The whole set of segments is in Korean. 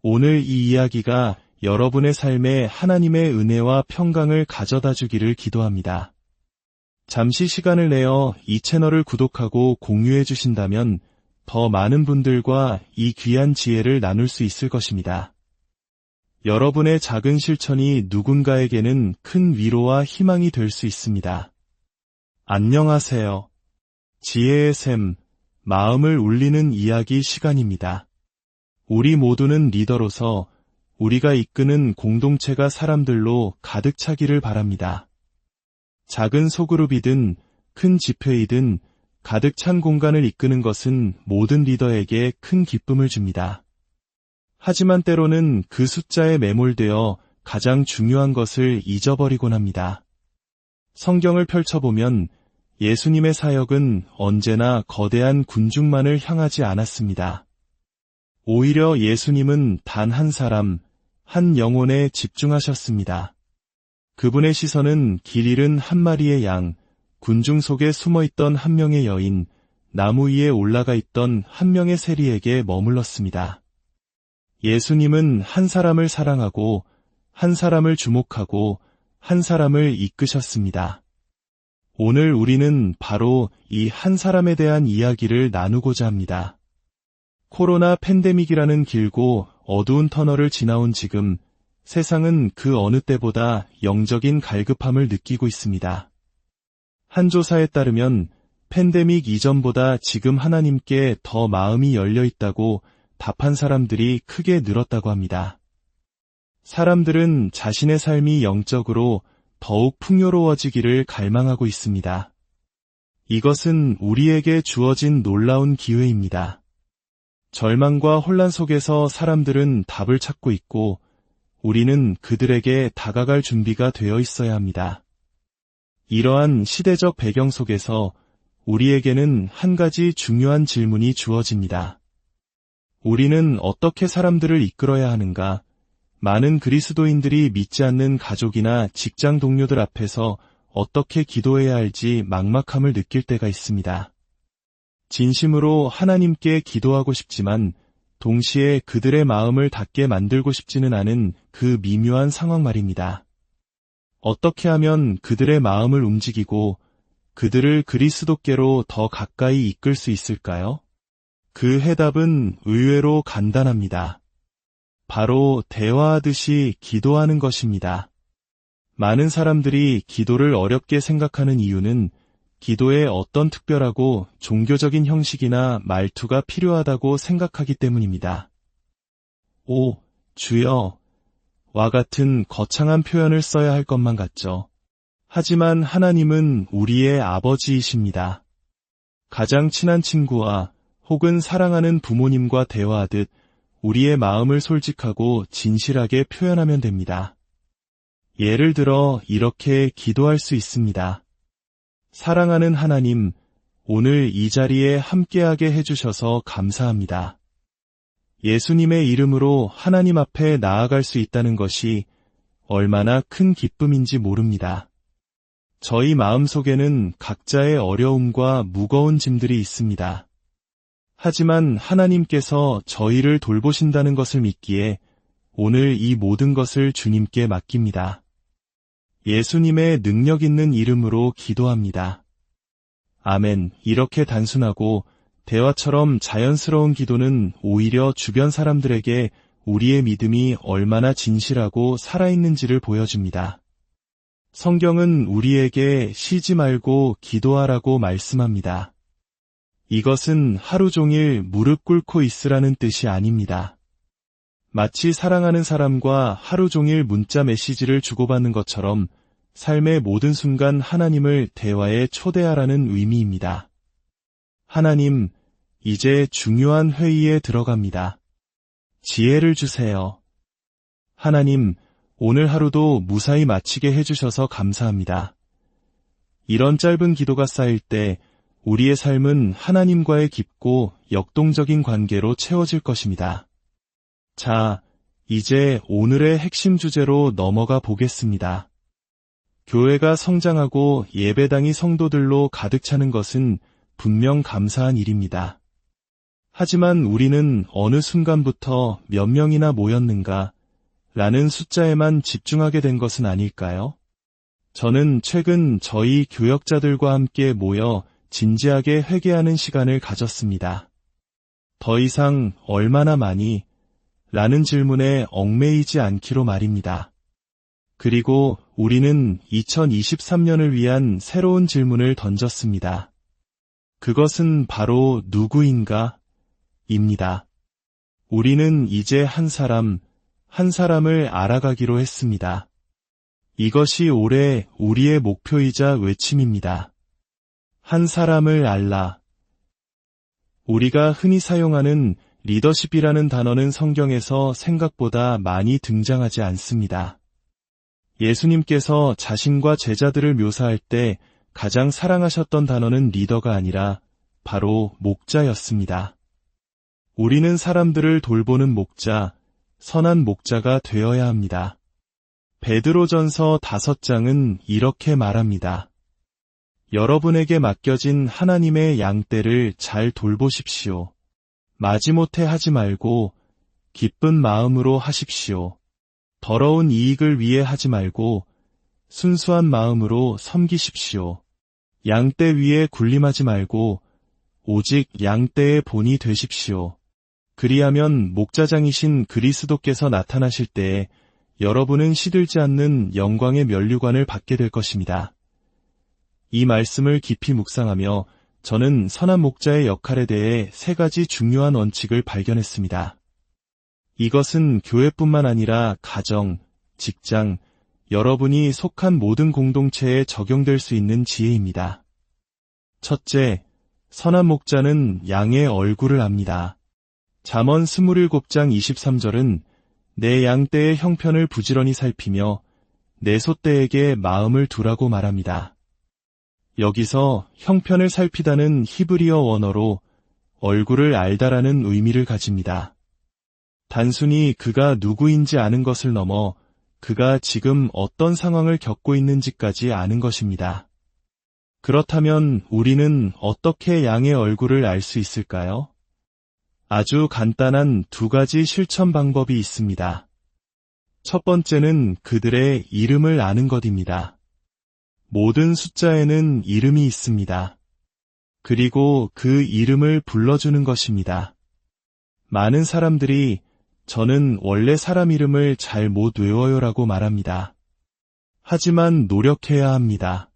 오늘 이 이야기가 여러분의 삶에 하나님의 은혜와 평강을 가져다 주기를 기도합니다. 잠시 시간을 내어 이 채널을 구독하고 공유해 주신다면 더 많은 분들과 이 귀한 지혜를 나눌 수 있을 것입니다. 여러분의 작은 실천이 누군가에게는 큰 위로와 희망이 될 수 있습니다. 안녕하세요. 지혜의 샘, 마음을 울리는 이야기 시간입니다. 우리 모두는 리더로서 우리가 이끄는 공동체가 사람들로 가득 차기를 바랍니다. 작은 소그룹이든 큰 집회이든 가득 찬 공간을 이끄는 것은 모든 리더에게 큰 기쁨을 줍니다. 하지만 때로는 그 숫자에 매몰되어 가장 중요한 것을 잊어버리곤 합니다. 성경을 펼쳐보면 예수님의 사역은 언제나 거대한 군중만을 향하지 않았습니다. 오히려 예수님은 단 한 사람, 한 영혼에 집중하셨습니다. 그분의 시선은 길 잃은 한 마리의 양, 군중 속에 숨어있던 한 명의 여인, 나무 위에 올라가 있던 한 명의 세리에게 머물렀습니다. 예수님은 한 사람을 사랑하고, 한 사람을 주목하고, 한 사람을 이끄셨습니다. 오늘 우리는 바로 이 한 사람에 대한 이야기를 나누고자 합니다. 코로나 팬데믹이라는 길고 어두운 터널을 지나온 지금, 세상은 그 어느 때보다 영적인 갈급함을 느끼고 있습니다. 한 조사에 따르면 팬데믹 이전보다 지금 하나님께 더 마음이 열려 있다고 답한 사람들이 크게 늘었다고 합니다. 사람들은 자신의 삶이 영적으로 더욱 풍요로워지기를 갈망하고 있습니다. 이것은 우리에게 주어진 놀라운 기회입니다. 절망과 혼란 속에서 사람들은 답을 찾고 있고 우리는 그들에게 다가갈 준비가 되어 있어야 합니다. 이러한 시대적 배경 속에서 우리에게는 한 가지 중요한 질문이 주어집니다. 우리는 어떻게 사람들을 이끌어야 하는가? 많은 그리스도인들이 믿지 않는 가족이나 직장 동료들 앞에서 어떻게 기도해야 할지 막막함을 느낄 때가 있습니다. 진심으로 하나님께 기도하고 싶지만 동시에 그들의 마음을 닫게 만들고 싶지는 않은 그 미묘한 상황 말입니다. 어떻게 하면 그들의 마음을 움직이고 그들을 그리스도께로 더 가까이 이끌 수 있을까요? 그 해답은 의외로 간단합니다. 바로 대화하듯이 기도하는 것입니다. 많은 사람들이 기도를 어렵게 생각하는 이유는 기도에 어떤 특별하고 종교적인 형식이나 말투가 필요하다고 생각하기 때문입니다. 오, 주여! 와 같은 거창한 표현을 써야 할 것만 같죠. 하지만 하나님은 우리의 아버지이십니다. 가장 친한 친구와 혹은 사랑하는 부모님과 대화하듯 우리의 마음을 솔직하고 진실하게 표현하면 됩니다. 예를 들어 이렇게 기도할 수 있습니다. 사랑하는 하나님, 오늘 이 자리에 함께하게 해주셔서 감사합니다. 예수님의 이름으로 하나님 앞에 나아갈 수 있다는 것이 얼마나 큰 기쁨인지 모릅니다. 저희 마음속에는 각자의 어려움과 무거운 짐들이 있습니다. 하지만 하나님께서 저희를 돌보신다는 것을 믿기에 오늘 이 모든 것을 주님께 맡깁니다. 예수님의 능력 있는 이름으로 기도합니다. 아멘. 이렇게 단순하고 대화처럼 자연스러운 기도는 오히려 주변 사람들에게 우리의 믿음이 얼마나 진실하고 살아있는지를 보여줍니다. 성경은 우리에게 쉬지 말고 기도하라고 말씀합니다. 이것은 하루 종일 무릎 꿇고 있으라는 뜻이 아닙니다. 마치 사랑하는 사람과 하루 종일 문자 메시지를 주고받는 것처럼 삶의 모든 순간 하나님을 대화에 초대하라는 의미입니다. 하나님, 이제 중요한 회의에 들어갑니다. 지혜를 주세요. 하나님, 오늘 하루도 무사히 마치게 해주셔서 감사합니다. 이런 짧은 기도가 쌓일 때 우리의 삶은 하나님과의 깊고 역동적인 관계로 채워질 것입니다. 자, 이제 오늘의 핵심 주제로 넘어가 보겠습니다. 교회가 성장하고 예배당이 성도들로 가득 차는 것은 분명 감사한 일입니다. 하지만 우리는 어느 순간부터 몇 명이나 모였는가 라는 숫자에만 집중하게 된 것은 아닐까요? 저는 최근 저희 교역자들과 함께 모여 진지하게 회개하는 시간을 가졌습니다. 더 이상 얼마나 많이? 라는 질문에 얽매이지 않기로 말입니다. 그리고 우리는 2023년을 위한 새로운 질문을 던졌습니다. 그것은 바로 누구인가? 입니다. 우리는 이제 한 사람을 알아가기로 했습니다. 이것이 올해 우리의 목표이자 외침입니다. 한 사람을 알라. 우리가 흔히 사용하는 리더십이라는 단어는 성경에서 생각보다 많이 등장하지 않습니다. 예수님께서 자신과 제자들을 묘사할 때 가장 사랑하셨던 단어는 리더가 아니라 바로 목자였습니다. 우리는 사람들을 돌보는 목자, 선한 목자가 되어야 합니다. 베드로전서 5장은 이렇게 말합니다. 여러분에게 맡겨진 하나님의 양떼를 잘 돌보십시오. 마지못해 하지 말고 기쁜 마음으로 하십시오. 더러운 이익을 위해 하지 말고 순수한 마음으로 섬기십시오. 양떼 위에 군림하지 말고 오직 양떼의 본이 되십시오. 그리하면 목자장이신 그리스도께서 나타나실 때에 여러분은 시들지 않는 영광의 면류관을 받게 될 것입니다. 이 말씀을 깊이 묵상하며 저는 선한 목자의 역할에 대해 3가지 중요한 원칙을 발견했습니다. 이것은 교회뿐만 아니라 가정, 직장, 여러분이 속한 모든 공동체에 적용될 수 있는 지혜입니다. 첫째, 선한 목자는 양의 얼굴을 압니다. 잠언 27장 23절은 내 양떼의 형편을 부지런히 살피며 내 소떼에게 마음을 두라고 말합니다. 여기서 형편을 살피다는 히브리어 원어로 얼굴을 알다라는 의미를 가집니다. 단순히 그가 누구인지 아는 것을 넘어 그가 지금 어떤 상황을 겪고 있는지까지 아는 것입니다. 그렇다면 우리는 어떻게 양의 얼굴을 알 수 있을까요? 아주 간단한 2가지 실천 방법이 있습니다. 첫 번째는 그들의 이름을 아는 것입니다. 모든 숫자에는 이름이 있습니다. 그리고 그 이름을 불러주는 것입니다. 많은 사람들이 저는 원래 사람 이름을 잘 못 외워요라고 말합니다. 하지만 노력해야 합니다.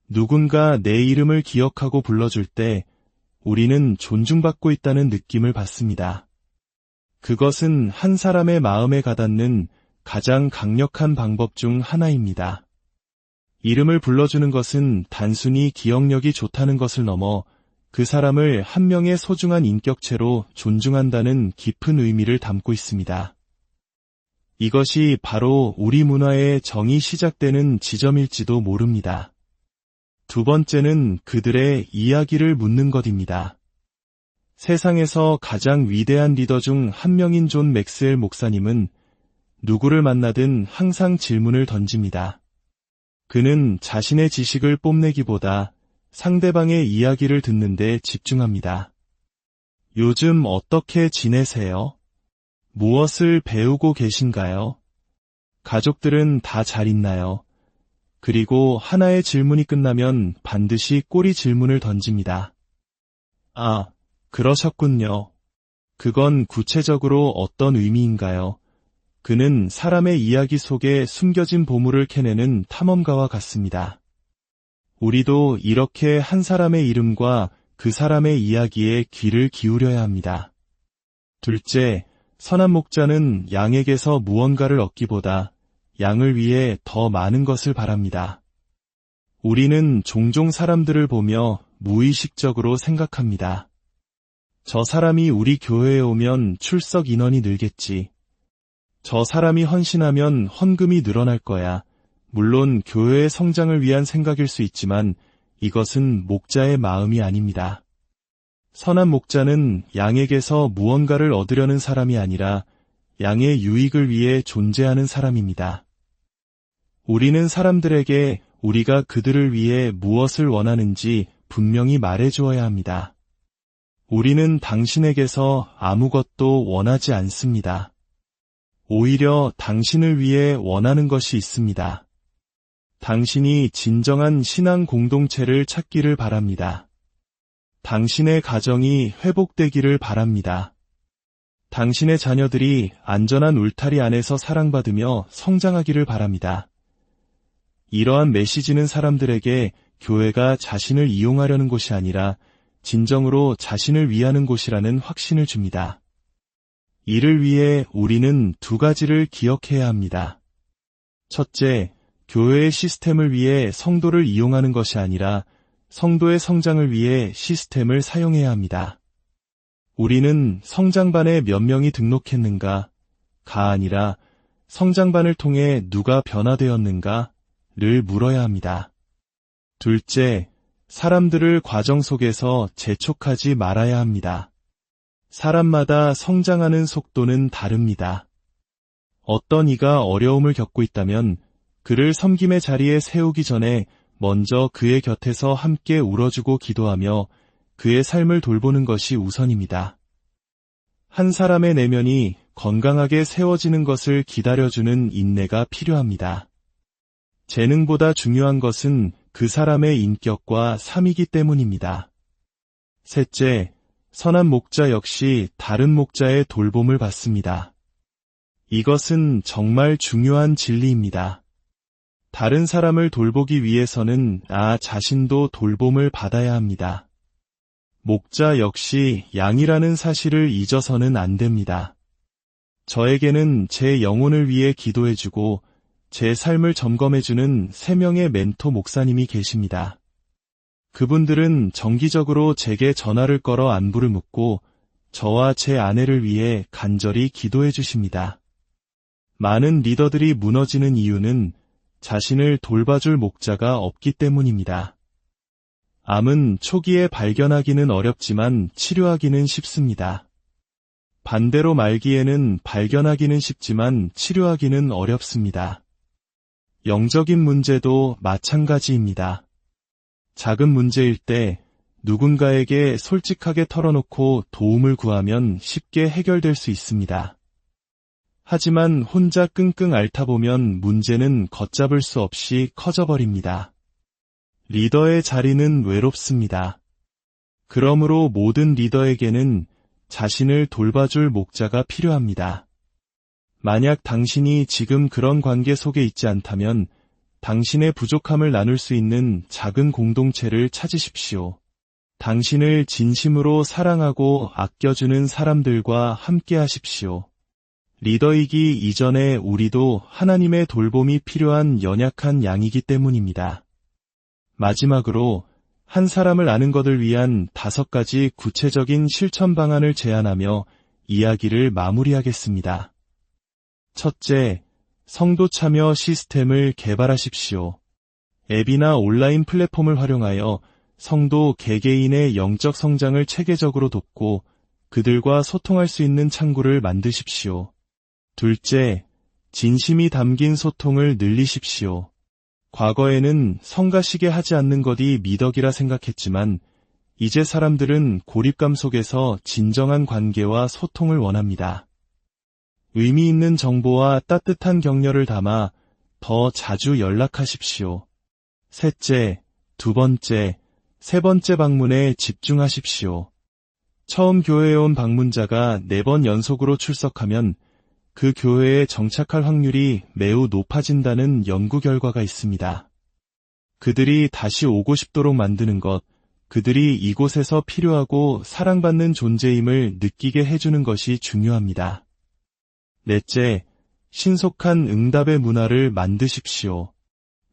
누군가 내 이름을 기억하고 불러줄 때 우리는 존중받고 있다는 느낌을 받습니다. 그것은 한 사람의 마음에 가닿는 가장 강력한 방법 중 하나입니다. 이름을 불러주는 것은 단순히 기억력이 좋다는 것을 넘어 그 사람을 한 명의 소중한 인격체로 존중한다는 깊은 의미를 담고 있습니다. 이것이 바로 우리 문화의 정이 시작되는 지점일지도 모릅니다. 2번째는 그들의 이야기를 묻는 것입니다. 세상에서 가장 위대한 리더 중 한 명인 존 맥스웰 목사님은 누구를 만나든 항상 질문을 던집니다. 그는 자신의 지식을 뽐내기보다 상대방의 이야기를 듣는 데 집중합니다. 요즘 어떻게 지내세요? 무엇을 배우고 계신가요? 가족들은 다 잘 있나요? 그리고 하나의 질문이 끝나면 반드시 꼬리 질문을 던집니다. 아, 그러셨군요. 그건 구체적으로 어떤 의미인가요? 그는 사람의 이야기 속에 숨겨진 보물을 캐내는 탐험가와 같습니다. 우리도 이렇게 한 사람의 이름과 그 사람의 이야기에 귀를 기울여야 합니다. 둘째, 선한 목자는 양에게서 무언가를 얻기보다 양을 위해 더 많은 것을 바랍니다. 우리는 종종 사람들을 보며 무의식적으로 생각합니다. 저 사람이 우리 교회에 오면 출석 인원이 늘겠지. 저 사람이 헌신하면 헌금이 늘어날 거야. 물론 교회의 성장을 위한 생각일 수 있지만 이것은 목자의 마음이 아닙니다. 선한 목자는 양에게서 무언가를 얻으려는 사람이 아니라 양의 유익을 위해 존재하는 사람입니다. 우리는 사람들에게 우리가 그들을 위해 무엇을 원하는지 분명히 말해주어야 합니다. 우리는 당신에게서 아무것도 원하지 않습니다. 오히려 당신을 위해 원하는 것이 있습니다. 당신이 진정한 신앙 공동체를 찾기를 바랍니다. 당신의 가정이 회복되기를 바랍니다. 당신의 자녀들이 안전한 울타리 안에서 사랑받으며 성장하기를 바랍니다. 이러한 메시지는 사람들에게 교회가 자신을 이용하려는 곳이 아니라 진정으로 자신을 위하는 곳이라는 확신을 줍니다. 이를 위해 우리는 두 가지를 기억해야 합니다. 첫째, 교회의 시스템을 위해 성도를 이용하는 것이 아니라 성도의 성장을 위해 시스템을 사용해야 합니다. 우리는 성장반에 몇 명이 등록했는가가 아니라 성장반을 통해 누가 변화되었는가를 물어야 합니다. 둘째, 사람들을 과정 속에서 재촉하지 말아야 합니다. 사람마다 성장하는 속도는 다릅니다. 어떤 이가 어려움을 겪고 있다면 그를 섬김의 자리에 세우기 전에 먼저 그의 곁에서 함께 울어주고 기도하며 그의 삶을 돌보는 것이 우선입니다. 한 사람의 내면이 건강하게 세워지는 것을 기다려주는 인내가 필요합니다. 재능보다 중요한 것은 그 사람의 인격과 삶이기 때문입니다. 셋째, 선한 목자 역시 다른 목자의 돌봄을 받습니다. 이것은 정말 중요한 진리입니다. 다른 사람을 돌보기 위해서는 나 자신도 돌봄을 받아야 합니다. 목자 역시 양이라는 사실을 잊어서는 안 됩니다. 저에게는 제 영혼을 위해 기도해주고 제 삶을 점검해주는 3명의 멘토 목사님이 계십니다. 그분들은 정기적으로 제게 전화를 걸어 안부를 묻고 저와 제 아내를 위해 간절히 기도해 주십니다. 많은 리더들이 무너지는 이유는 자신을 돌봐줄 목자가 없기 때문입니다. 암은 초기에 발견하기는 어렵지만 치료하기는 쉽습니다. 반대로 말기에는 발견하기는 쉽지만 치료하기는 어렵습니다. 영적인 문제도 마찬가지입니다. 작은 문제일 때 누군가에게 솔직하게 털어놓고 도움을 구하면 쉽게 해결될 수 있습니다. 하지만 혼자 끙끙 앓다 보면 문제는 걷잡을 수 없이 커져버립니다. 리더의 자리는 외롭습니다. 그러므로 모든 리더에게는 자신을 돌봐줄 목자가 필요합니다. 만약 당신이 지금 그런 관계 속에 있지 않다면 당신의 부족함을 나눌 수 있는 작은 공동체를 찾으십시오. 당신을 진심으로 사랑하고 아껴주는 사람들과 함께 하십시오. 리더이기 이전에 우리도 하나님의 돌봄이 필요한 연약한 양이기 때문입니다. 마지막으로 한 사람을 아는 것을 위한 5가지 구체적인 실천 방안을 제안하며 이야기를 마무리하겠습니다. 첫째, 성도 참여 시스템을 개발하십시오. 앱이나 온라인 플랫폼을 활용하여 성도 개개인의 영적 성장을 체계적으로 돕고 그들과 소통할 수 있는 창구를 만드십시오. 둘째, 진심이 담긴 소통을 늘리십시오. 과거에는 성가시게 하지 않는 것이 미덕이라 생각했지만 이제 사람들은 고립감 속에서 진정한 관계와 소통을 원합니다. 의미 있는 정보와 따뜻한 격려를 담아 더 자주 연락하십시오. 셋째, 두 번째, 세 번째 방문에 집중하십시오. 처음 교회에 온 방문자가 4번 연속으로 출석하면 그 교회에 정착할 확률이 매우 높아진다는 연구 결과가 있습니다. 그들이 다시 오고 싶도록 만드는 것, 그들이 이곳에서 필요하고 사랑받는 존재임을 느끼게 해주는 것이 중요합니다. 넷째, 신속한 응답의 문화를 만드십시오.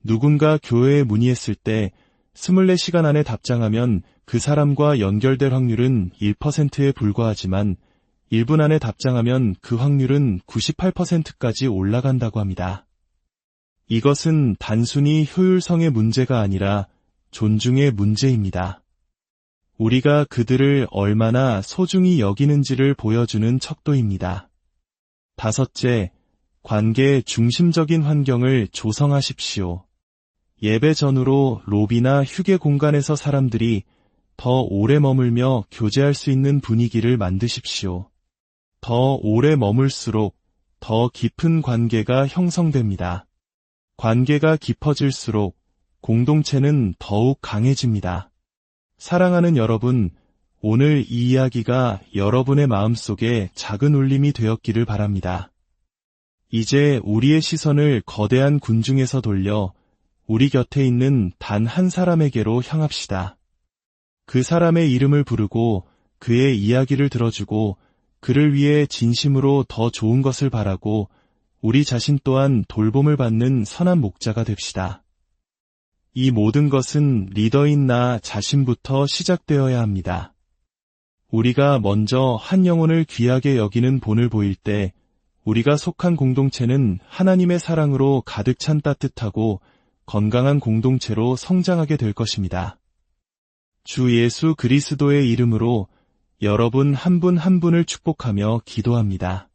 누군가 교회에 문의했을 때 24시간 안에 답장하면 그 사람과 연결될 확률은 1%에 불과하지만 1분 안에 답장하면 그 확률은 98%까지 올라간다고 합니다. 이것은 단순히 효율성의 문제가 아니라 존중의 문제입니다. 우리가 그들을 얼마나 소중히 여기는지를 보여주는 척도입니다. 다섯째, 관계 중심적인 환경을 조성하십시오. 예배 전후로 로비나 휴게 공간에서 사람들이 더 오래 머물며 교제할 수 있는 분위기를 만드십시오. 더 오래 머물수록 더 깊은 관계가 형성됩니다. 관계가 깊어질수록 공동체는 더욱 강해집니다. 사랑하는 여러분, 오늘 이 이야기가 여러분의 마음속에 작은 울림이 되었기를 바랍니다. 이제 우리의 시선을 거대한 군중에서 돌려 우리 곁에 있는 단 한 사람에게로 향합시다. 그 사람의 이름을 부르고 그의 이야기를 들어주고 그를 위해 진심으로 더 좋은 것을 바라고 우리 자신 또한 돌봄을 받는 선한 목자가 됩시다. 이 모든 것은 리더인 나 자신부터 시작되어야 합니다. 우리가 먼저 한 영혼을 귀하게 여기는 본을 보일 때 우리가 속한 공동체는 하나님의 사랑으로 가득 찬 따뜻하고 건강한 공동체로 성장하게 될 것입니다. 주 예수 그리스도의 이름으로 여러분 한 분 한 분을 축복하며 기도합니다.